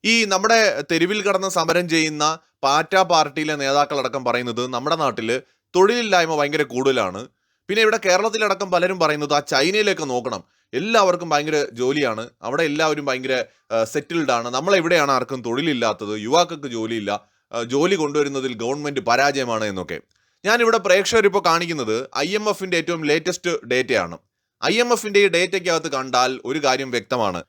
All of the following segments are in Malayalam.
ഈ നമ്മുടെ തെരുവിൽ കടന്ന് സമരം ചെയ്യുന്ന പാറ്റ പാർട്ടിയിലെ നേതാക്കളടക്കം പറയുന്നത് നമ്മുടെ നാട്ടിൽ തൊഴിലില്ലായ്മ ഭയങ്കര കൂടുതലാണ്. പിന്നെ ഇവിടെ കേരളത്തിലടക്കം പലരും പറയുന്നത് ആ ചൈനയിലേക്ക് നോക്കണം, എല്ലാവർക്കും ഭയങ്കര ജോലിയാണ്, അവിടെ എല്ലാവരും ഭയങ്കര സെറ്റിൽഡ് ആണ്, നമ്മളെവിടെയാണ് ആർക്കും തൊഴിലില്ലാത്തത്, യുവാക്കൾക്ക് ജോലിയില്ല, ജോലി കൊണ്ടുവരുന്നതിൽ ഗവൺമെന്റ് പരാജയമാണ് എന്നൊക്കെ. ഞാനിവിടെ പ്രേക്ഷകരിപ്പോൾ കാണിക്കുന്നത് IMFന്റെ ഏറ്റവും ലേറ്റസ്റ്റ് ഡേറ്റയാണ്. IMFന്റെ ഈ ഡേറ്റയ്ക്കകത്ത് കണ്ടാൽ ഒരു കാര്യം വ്യക്തമാണ്.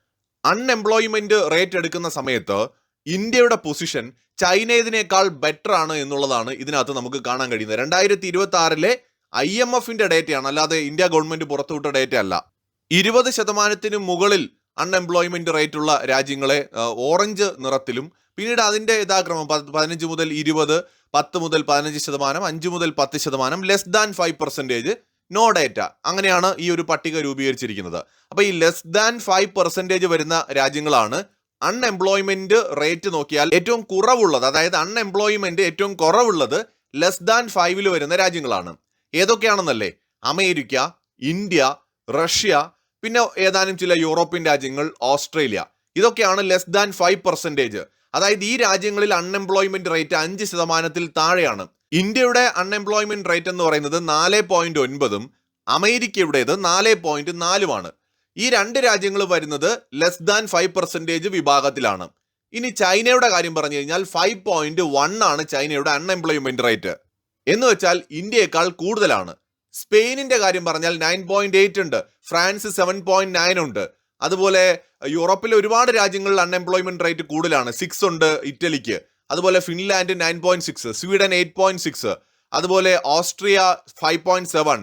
അൺഎംപ്ലോയ്മെന്റ് റേറ്റ് എടുക്കുന്ന സമയത്ത് ഇന്ത്യയുടെ പൊസിഷൻ ചൈനയേതിനേക്കാൾ ബെറ്റർ ആണ് എന്നുള്ളതാണ് ഇതിനകത്ത് നമുക്ക് കാണാൻ കഴിയുന്നത്. 2026 IMFന്റെ ഡേറ്റയാണ്, അല്ലാതെ ഇന്ത്യ ഗവൺമെന്റ് പുറത്തുവിട്ട ഡേറ്റ അല്ല. 20% മുകളിൽ അൺഎംപ്ലോയ്മെന്റ് റേറ്റ് ഉള്ള രാജ്യങ്ങളെ ഓറഞ്ച് നിറത്തിലും, പിന്നീട് അതിന്റെ യഥാക്രമം 15 മുതൽ 20, 10 മുതൽ 15%, 5 മുതൽ 10%, ലെസ് ദാൻ 5% നോ ഡേറ്റ, അങ്ങനെയാണ് ഈ ഒരു പട്ടിക രൂപീകരിച്ചിരിക്കുന്നത്. അപ്പൊ ഈ ലെസ് ദാൻ 5% വരുന്ന രാജ്യങ്ങളാണ് അൺഎംപ്ലോയ്മെന്റ് റേറ്റ് നോക്കിയാൽ ഏറ്റവും കുറവുള്ളത്. അതായത് അൺഎംപ്ലോയ്മെന്റ് ഏറ്റവും കുറവുള്ളത് ലെസ് ദാൻ 5 വരുന്ന രാജ്യങ്ങളാണ്. ഏതൊക്കെയാണെന്നല്ലേ? അമേരിക്ക, ഇന്ത്യ, റഷ്യ, പിന്നെ ഏതാനും ചില യൂറോപ്യൻ രാജ്യങ്ങൾ, ഓസ്ട്രേലിയ. ഇതൊക്കെയാണ് ലെസ് ദാൻ 5%. അതായത് ഈ രാജ്യങ്ങളിൽ അൺഎംപ്ലോയ്മെന്റ് റേറ്റ് 5%-ൽ താഴെയാണ്. ഇന്ത്യയുടെ അൺഎംപ്ലോയ്മെന്റ് റേറ്റ് എന്ന് പറയുന്നത് 4.9-ഉം അമേരിക്കയുടേത് 4.4-ഉമാണ്. ഈ രണ്ട് രാജ്യങ്ങൾ വരുന്നത് ലെസ് ദാൻ 5% വിഭാഗത്തിലാണ്. ഇനി ചൈനയുടെ കാര്യം പറഞ്ഞു കഴിഞ്ഞാൽ 5.1 ആണ് ചൈനയുടെ അൺഎംപ്ലോയ്മെന്റ് റേറ്റ്. എന്ന് വെച്ചാൽ ഇന്ത്യയേക്കാൾ കൂടുതലാണ്. സ്പെയിനിന്റെ കാര്യം പറഞ്ഞാൽ 9.8 ഉണ്ട്, ഫ്രാൻസ് 7.9 ഉണ്ട്. അതുപോലെ യൂറോപ്പിലെ ഒരുപാട് രാജ്യങ്ങളിൽ അൺഎംപ്ലോയ്മെന്റ് റേറ്റ് കൂടുതലാണ്. 6 ഉണ്ട് ഇറ്റലിക്ക്. അതുപോലെ ഫിൻലാൻഡ് 9.6, സ്വീഡൻ 8.6, അതുപോലെ ഓസ്ട്രിയ 5.7,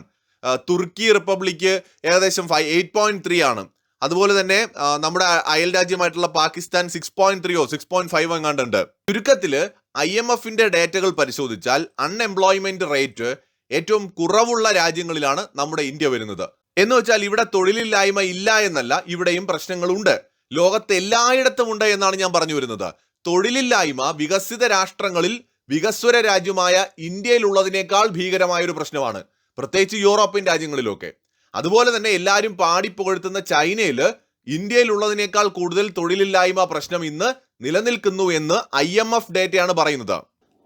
തുർക്കി റിപ്പബ്ലിക്ക് ഏകദേശം 8.3 ആണ്. അതുപോലെ തന്നെ നമ്മുടെ അയൽ രാജ്യമായിട്ടുള്ള പാകിസ്ഥാൻ 6.3 6.5 എങ്ങാണ്ടുണ്ട്. ചുരുക്കത്തില് IMFന്റെ ഡേറ്റകൾ പരിശോധിച്ചാൽ അൺഎംപ്ലോയ്മെന്റ് റേറ്റ് ഏറ്റവും കുറവുള്ള രാജ്യങ്ങളിലാണ് നമ്മുടെ ഇന്ത്യ വരുന്നത്. എന്ന് വെച്ചാൽ ഇവിടെ തൊഴിലില്ലായ്മ ഇല്ല എന്നല്ല, ഇവിടെയും പ്രശ്നങ്ങളുണ്ട്. ലോകത്ത് എല്ലായിടത്തും ഉണ്ട് എന്നാണ് ഞാൻ പറഞ്ഞു വരുന്നത്. തൊഴിലില്ലായ്മ വികസിത രാഷ്ട്രങ്ങളിൽ വികസ്വര രാജ്യമായ ഇന്ത്യയിലുള്ളതിനേക്കാൾ ഭീകരമായ ഒരു പ്രശ്നമാണ്, പ്രത്യേകിച്ച് യൂറോപ്യൻ രാജ്യങ്ങളിലൊക്കെ. അതുപോലെ തന്നെ എല്ലാവരും പാടിപ്പുകഴ്ത്തുന്ന ചൈനയിൽ ഇന്ത്യയിലുള്ളതിനേക്കാൾ കൂടുതൽ തൊഴിലില്ലായ്മ പ്രശ്നം ഇന്ന് നിലനിൽക്കുന്നു എന്ന് IMF ഡേറ്റയാണ് പറയുന്നത്.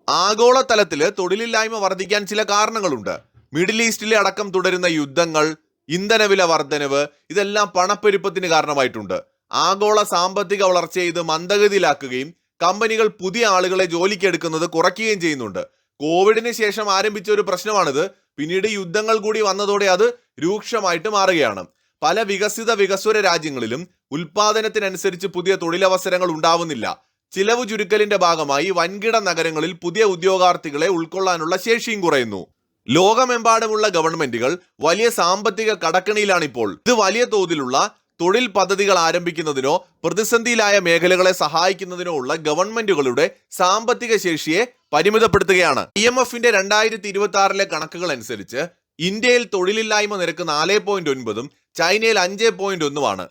ആഗോളതലത്തിൽ തൊഴിലില്ലായ്മ വർദ്ധിക്കാൻ ചില കാരണങ്ങളുണ്ട്. മിഡിൽ ഈസ്റ്റിലെ അടക്കം തുടരുന്ന യുദ്ധങ്ങൾ, ഇന്ധനവില വർധനവ്, ഇതെല്ലാം പണപ്പെരുപ്പത്തിന് കാരണമായിട്ടുണ്ട്. ആഗോള സാമ്പത്തിക വളർച്ചയെ ഇത് മന്ദഗതിയിലാക്കുകയും കമ്പനികൾ പുതിയ ആളുകളെ ജോലിക്കെടുക്കുന്നത് കുറയ്ക്കുകയും ചെയ്യുന്നുണ്ട്. കോവിഡിന് ശേഷം ആരംഭിച്ച ഒരു പ്രശ്നമാണിത്. പിന്നീട് യുദ്ധങ്ങൾ കൂടി വന്നതോടെ അത് രൂക്ഷമായിട്ട് മാറുകയാണ്. പല വികസ്വര രാജ്യങ്ങളിലും ഉൽപാദനത്തിനനുസരിച്ച് പുതിയ തൊഴിലവസരങ്ങൾ ഉണ്ടാവുന്നില്ല. ചിലവ് ചുരുക്കലിന്റെ ഭാഗമായി വൻകിട നഗരങ്ങളിൽ പുതിയ ഉദ്യോഗാർത്ഥികളെ ഉൾക്കൊള്ളാനുള്ള ശേഷിയും കുറയുന്നു. ലോകമെമ്പാടുമുള്ള ഗവൺമെന്റുകൾ വലിയ സാമ്പത്തിക കടക്കണിയിലാണിപ്പോൾ. ഇത് വലിയ തോതിലുള്ള തൊഴിൽ പദ്ധതികൾ ആരംഭിക്കുന്നതിനോ പ്രതിസന്ധിയിലായ മേഖലകളെ സഹായിക്കുന്നതിനോ ഉള്ള ഗവൺമെന്റുകളുടെ സാമ്പത്തിക ശേഷിയെ പരിമിതപ്പെടുത്തുകയാണ്. IMFന്റെ 2026 കണക്കുകൾ അനുസരിച്ച് ഇന്ത്യയിൽ തൊഴിലില്ലായ്മ നിരക്ക് 4.9-ഉം ചൈനയിൽ 5.1-ഉമാണ്.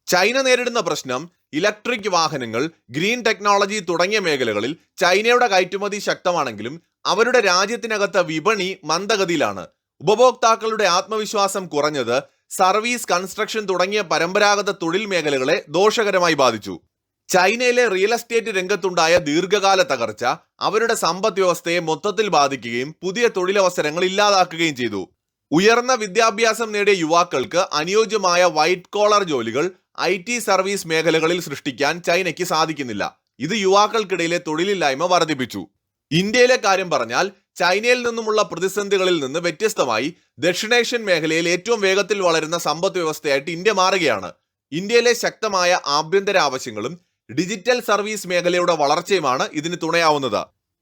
ചൈന നേരിടുന്ന പ്രശ്നം ഇലക്ട്രിക് വാഹനങ്ങൾ, ഗ്രീൻ ടെക്നോളജി തുടങ്ങിയ മേഖലകളിൽ ചൈനയുടെ കയറ്റുമതി ശക്തമാണെങ്കിലും അവരുടെ രാജ്യത്തിനകത്ത വിപണി മന്ദഗതിയിലാണ്. ഉപഭോക്താക്കളുടെ ആത്മവിശ്വാസം കുറഞ്ഞത് സർവീസ്, കൺസ്ട്രക്ഷൻ തുടങ്ങിയ പരമ്പരാഗത തൊഴിൽ മേഖലകളെ ദോഷകരമായി ബാധിച്ചു. ചൈനയിലെ റിയൽ എസ്റ്റേറ്റ് രംഗത്തുണ്ടായ ദീർഘകാല തകർച്ച അവരുടെ സമ്പദ് വ്യവസ്ഥയെ മൊത്തത്തിൽ ബാധിക്കുകയും പുതിയ തൊഴിലവസരങ്ങൾ ഇല്ലാതാക്കുകയും ചെയ്തു. ഉയർന്ന വിദ്യാഭ്യാസം നേടിയ യുവാക്കൾക്ക് അനുയോജ്യമായ വൈറ്റ് കോളർ ജോലികൾ IT സർവീസ് മേഖലകളിൽ സൃഷ്ടിക്കാൻ ചൈനയ്ക്ക് സാധിക്കുന്നില്ല. ഇത് യുവാക്കൾക്കിടയിലെ തൊഴിലില്ലായ്മ വർദ്ധിപ്പിച്ചു. ഇന്ത്യയിലെ കാര്യം പറഞ്ഞാൽ ചൈനയിൽ നിന്നുമുള്ള പ്രതിസന്ധികളിൽ നിന്ന് വ്യത്യസ്തമായി ദക്ഷിണേഷ്യൻ മേഖലയിൽ ഏറ്റവും വേഗത്തിൽ വളരുന്ന സമ്പദ് വ്യവസ്ഥയായിട്ട് ഇന്ത്യ മാറുകയാണ്. ഇന്ത്യയിലെ ശക്തമായ ആഭ്യന്തര ആവശ്യങ്ങളും ഡിജിറ്റൽ സർവീസ് മേഖലയുടെ വളർച്ചയുമാണ് ഇതിന് തുണയാവുന്നത്.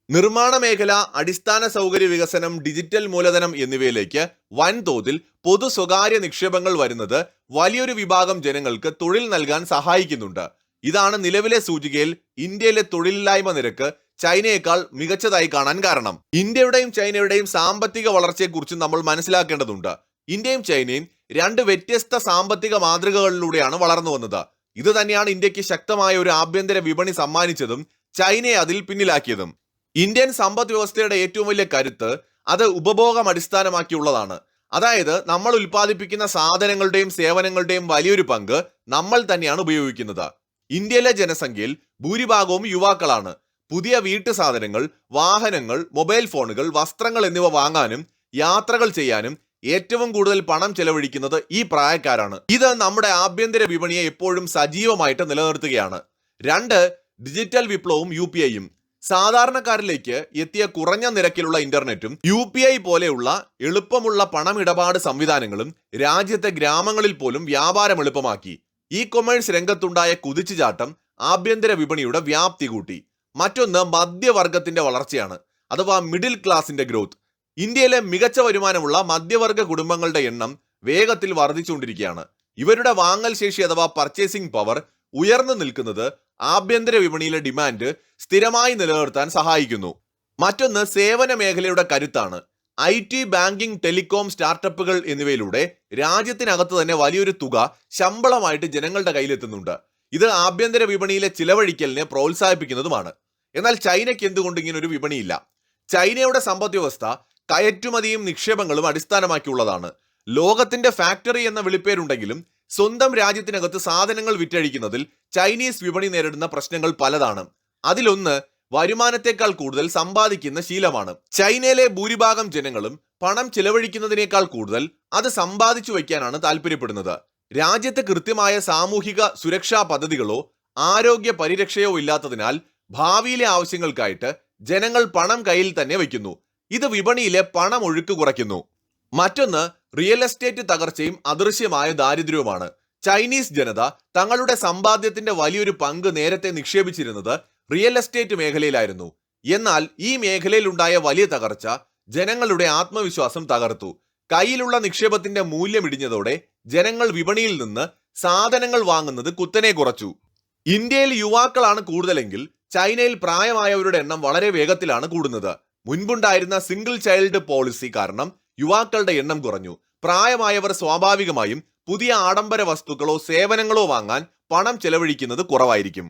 നിർമ്മാണ മേഖല, അടിസ്ഥാന സൗകര്യ വികസനം, ഡിജിറ്റൽ മൂലധനം എന്നിവയിലേക്ക് വൻതോതിൽ പൊതു സ്വകാര്യ നിക്ഷേപങ്ങൾ വരുന്നത് വലിയൊരു വിഭാഗം ജനങ്ങൾക്ക് തൊഴിൽ നൽകാൻ സഹായിക്കുന്നുണ്ട്. ഇതാണ് നിലവിലെ സൂചികയിൽ ഇന്ത്യയിലെ തൊഴിലില്ലായ്മ നിരക്ക് ചൈനയേക്കാൾ മികച്ചതായി കാണാൻ കാരണം. ഇന്ത്യയുടെയും ചൈനയുടെയും സാമ്പത്തിക വളർച്ചയെക്കുറിച്ച് നമ്മൾ മനസ്സിലാക്കേണ്ടതുണ്ട്. ഇന്ത്യയും ചൈനയും രണ്ട് വ്യത്യസ്ത സാമ്പത്തിക മാതൃകകളിലൂടെയാണ് വളർന്നു വന്നത്. ഇത് തന്നെയാണ് ഇന്ത്യക്ക് ശക്തമായ ഒരു ആഭ്യന്തര വിപണി സമ്മാനിച്ചതും ചൈനയെ അതിൽ പിന്നിലാക്കിയതും. ഇന്ത്യൻ സമ്പദ് വ്യവസ്ഥയുടെ ഏറ്റവും വലിയ കരുത്ത് അത് ഉപഭോഗം അടിസ്ഥാനമാക്കിയുള്ളതാണ്. അതായത് നമ്മൾ ഉൽപ്പാദിപ്പിക്കുന്ന സാധനങ്ങളുടെയും സേവനങ്ങളുടെയും വലിയൊരു പങ്ക് നമ്മൾ തന്നെയാണ് ഉപയോഗിക്കുന്നത്. ഇന്ത്യയിലെ ജനസംഖ്യയിൽ ഭൂരിഭാഗവും യുവാക്കളാണ്. പുതിയ വീട്ടു സാധനങ്ങൾ, വാഹനങ്ങൾ, മൊബൈൽ ഫോണുകൾ, വസ്ത്രങ്ങൾ എന്നിവ വാങ്ങാനും യാത്രകൾ ചെയ്യാനും ഏറ്റവും കൂടുതൽ പണം ചെലവഴിക്കുന്നത് ഈ പ്രായക്കാരാണ്. ഇത് നമ്മുടെ ആഭ്യന്തര വിപണിയെ എപ്പോഴും സജീവമായിട്ട് നിലനിർത്തുകയാണ്. 2. ഡിജിറ്റൽ വിപ്ലവവും UPIയും. സാധാരണക്കാരിലേക്ക് എത്തിയ കുറഞ്ഞ നിരക്കിലുള്ള ഇന്റർനെറ്റും UPI പോലെയുള്ള എളുപ്പമുള്ള പണമിടപാട് സംവിധാനങ്ങളും രാജ്യത്തെ ഗ്രാമങ്ങളിൽ പോലും വ്യാപാരം എളുപ്പമാക്കി. കൊമേഴ്സ് രംഗത്തുണ്ടായ കുതിച്ചുചാട്ടം ആഭ്യന്തര വിപണിയുടെ വ്യാപ്തി കൂട്ടി. മറ്റൊന്ന് മധ്യവർഗത്തിന്റെ വളർച്ചയാണ്, അഥവാ മിഡിൽ ക്ലാസിന്റെ ഗ്രോത്ത്. ഇന്ത്യയിലെ മികച്ച വരുമാനമുള്ള മധ്യവർഗ കുടുംബങ്ങളുടെ എണ്ണം വേഗത്തിൽ വർദ്ധിച്ചുകൊണ്ടിരിക്കുകയാണ്. ഇവരുടെ വാങ്ങൽ ശേഷി അഥവാ പർച്ചേസിംഗ് പവർ ഉയർന്നു നിൽക്കുന്നത് ആഭ്യന്തര വിപണിയിലെ ഡിമാൻഡ് സ്ഥിരമായി നിലനിർത്താൻ സഹായിക്കുന്നു. മറ്റൊന്ന് സേവന മേഖലയുടെ കരുത്താണ്. IT, ബാങ്കിംഗ്, ടെലികോം, സ്റ്റാർട്ടപ്പുകൾ എന്നിവയിലൂടെ രാജ്യത്തിനകത്ത് തന്നെ വലിയൊരു തുക ശമ്പളമായിട്ട് ജനങ്ങളുടെ കയ്യിലെത്തുന്നുണ്ട്. ഇത് ആഭ്യന്തര വിപണിയിലെ ചിലവഴിക്കലിനെ പ്രോത്സാഹിപ്പിക്കുന്നതുമാണ്. എന്നാൽ ചൈനയ്ക്ക് എന്തുകൊണ്ട് ഇങ്ങനെ ഒരു വിപണിയില്ല? ചൈനയുടെ സമ്പദ് വ്യവസ്ഥ കയറ്റുമതിയും നിക്ഷേപങ്ങളും അടിസ്ഥാനമാക്കിയുള്ളതാണ്. ലോകത്തിന്റെ ഫാക്ടറി എന്ന വിളിപ്പേരുണ്ടെങ്കിലും സ്വന്തം രാജ്യത്തിനകത്ത് സാധനങ്ങൾ വിറ്റഴിക്കുന്നതിൽ ചൈനീസ് വിപണി നേരിടുന്ന പ്രശ്നങ്ങൾ പലതാണ്. അതിലൊന്ന് വരുമാനത്തെക്കാൾ കൂടുതൽ സമ്പാദിക്കുന്ന ശീലമാണ്. ചൈനയിലെ ഭൂരിഭാഗം ജനങ്ങളും പണം ചിലവഴിക്കുന്നതിനേക്കാൾ കൂടുതൽ അത് സമ്പാദിച്ചു വയ്ക്കാനാണ് താല്പര്യപ്പെടുന്നത്. രാജ്യത്ത് കൃത്യമായ സാമൂഹിക സുരക്ഷാ പദ്ധതികളോ ആരോഗ്യ പരിരക്ഷയോ ഇല്ലാത്തതിനാൽ ഭാവിയിലെ ആവശ്യങ്ങൾക്കായിട്ട് ജനങ്ങൾ പണം കയ്യിൽ തന്നെ വയ്ക്കുന്നു. ഇത് വിപണിയിലെ പണമൊഴുക്ക് കുറയ്ക്കുന്നു. മറ്റൊന്ന് റിയൽ എസ്റ്റേറ്റ് തകർച്ചയും അദൃശ്യമായ ദാരിദ്ര്യവുമാണ്. ചൈനീസ് ജനത തങ്ങളുടെ സമ്പാദ്യത്തിന്റെ വലിയൊരു പങ്ക് നേരത്തെ നിക്ഷേപിച്ചിരുന്നത് റിയൽ എസ്റ്റേറ്റ് മേഖലയിലായിരുന്നു. എന്നാൽ ഈ മേഖലയിലുണ്ടായ വലിയ തകർച്ച ജനങ്ങളുടെ ആത്മവിശ്വാസം തകർത്തു. കയ്യിലുള്ള നിക്ഷേപത്തിന്റെ മൂല്യം ഇടിഞ്ഞതോടെ ജനങ്ങൾ വിപണിയിൽ നിന്ന് സാധനങ്ങൾ വാങ്ങുന്നത് കുത്തനെ കുറച്ചു. ഇന്ത്യയിൽ യുവാക്കളാണ് കൂടുതലെങ്കിൽ ചൈനയിൽ പ്രായമായവരുടെ എണ്ണം വളരെ വേഗത്തിലാണ് കൂടുന്നത്. മുൻപുണ്ടായിരുന്ന സിംഗിൾ ചൈൽഡ് പോളിസി കാരണം യുവാക്കളുടെ എണ്ണം കുറഞ്ഞു. പ്രായമായവർ സ്വാഭാവികമായും പുതിയ ആഡംബര വസ്തുക്കളോ സേവനങ്ങളോ വാങ്ങാൻ പണം ചെലവഴിക്കുന്നത് കുറവായിരിക്കും.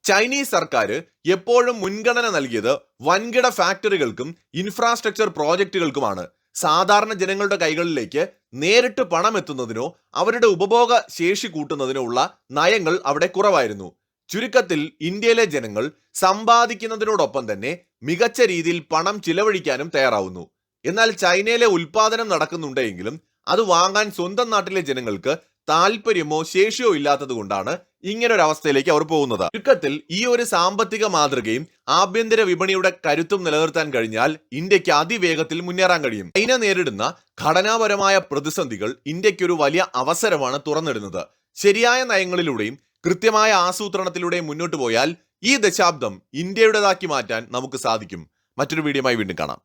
ചൈനീസ് സർക്കാർ എപ്പോഴും മുൻഗണന നൽകിയത് വൻകിട ഫാക്ടറികൾക്കും ഇൻഫ്രാസ്ട്രക്ചർ പ്രോജക്റ്റുകൾക്കുമാണ്. സാധാരണ ജനങ്ങളുടെ കൈകളിലേക്ക് നേരിട്ട് പണം എത്തുന്നതിനോ അവരുടെ ഉപഭോഗ ശേഷി കൂട്ടുന്നതിനോ ഉള്ള നയങ്ങൾ അവിടെ കുറവായിരുന്നു. ചുരുക്കത്തിൽ ഇന്ത്യയിലെ ജനങ്ങൾ സമ്പാദിക്കുന്നതിനോടൊപ്പം തന്നെ മികച്ച രീതിയിൽ പണം ചിലവഴിക്കാനും തയ്യാറാവുന്നു. എന്നാൽ ചൈനയിലെ ഉൽപാദനം നടക്കുന്നുണ്ടെങ്കിലും അത് വാങ്ങാൻ സ്വന്തം നാട്ടിലെ ജനങ്ങൾക്ക് താല്പര്യമോ ശേഷിയോ ഇല്ലാത്തത് കൊണ്ടാണ് ഇങ്ങനൊരു അവസ്ഥയിലേക്ക് അവർ പോകുന്നത്. ചുരുക്കത്തിൽ ഈ ഒരു സാമ്പത്തിക മാതൃകയും ആഭ്യന്തര വിപണിയുടെ കരുത്തും നിലനിർത്താൻ കഴിഞ്ഞാൽ ഇന്ത്യക്ക് അതിവേഗത്തിൽ മുന്നേറാൻ കഴിയും. ചൈന നേരിടുന്ന ഘടനാപരമായ പ്രതിസന്ധികൾ ഇന്ത്യക്കൊരു വലിയ അവസരമാണ് തുറന്നിടുന്നത്. ശരിയായ നയങ്ങളിലൂടെയും കൃത്യമായ ആസൂത്രണത്തിലൂടെയും മുന്നോട്ട് പോയാൽ ഈ ദശാബ്ദം ഇന്ത്യയുടേതാക്കി മാറ്റാൻ നമുക്ക് സാധിക്കും. മറ്റൊരു വീഡിയോയുമായി വീണ്ടും കാണാം.